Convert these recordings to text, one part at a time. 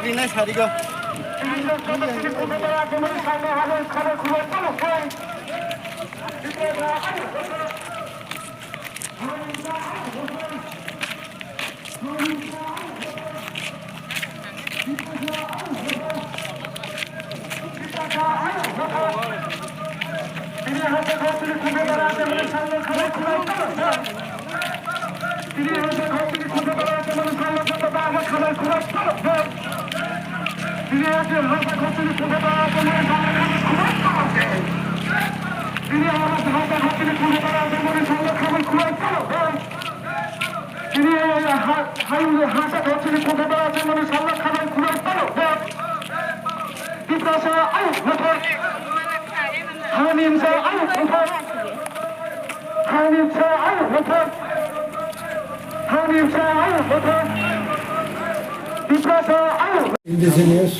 শাড়ি নাই শাড়ি গো Indigenous,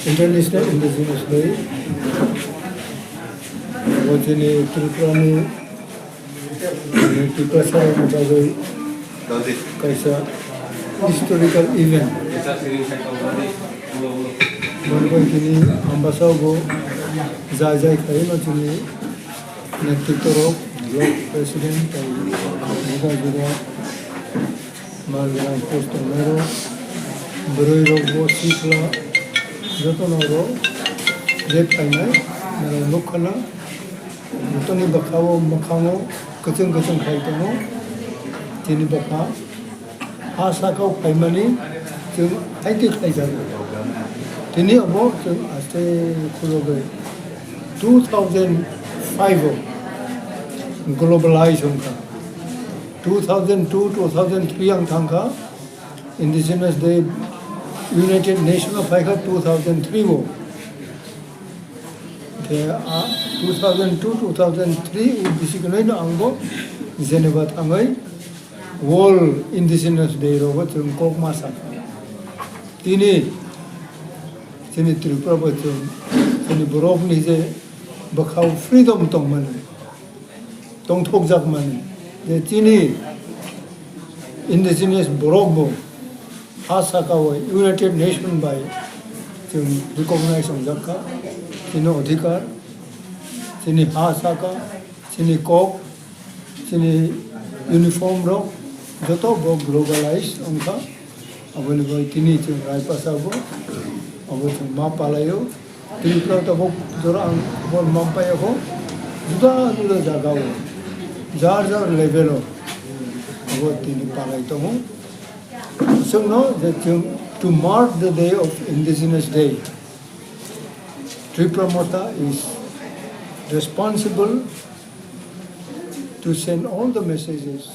International Indigenous Day. Wajini Tripurani, Tipasa Mutagai, Kaisa historical event. Manpai kini Ambassador Zajai Kaima kini Netitoro, Block President, Juga Juga Margaret Postomero. Beroi rogo sikla jotono ro red painai nara lokala jotoni bakawo makamo kacang khaitamo tini baka asakau paimani jeng haiti khaijar tini abo jeng aste khuloge 2005 globalization ka 2002 2003 ang thangka Indigenous Day United Nations of Africa 2003 wo. Ke 2002-2003 basically no anggo Geneva tangai World Indigenous Day ro chung kok masa. Tini Tripura bo chung tini borok ni je bakhau freedom tong man. Tong thok jak man. Je tini Indigenous borok bo Asakawa United Nations by recognize on Jaka, Sino Odhikar, Sini Asaka, Sini Kok, Sini Uniform Rock, Joto Bo globalized Onka, Available Tini Rai Pasabo, Avoch Mapalayo, Tripura Tabok Durang, Bon Mampayaho, Juda Jagawa, Jar Levelo, Avoch Tini Palaitomo. So now that to mark the day of Indigenous Day, Tripura Mota is responsible to send all the messages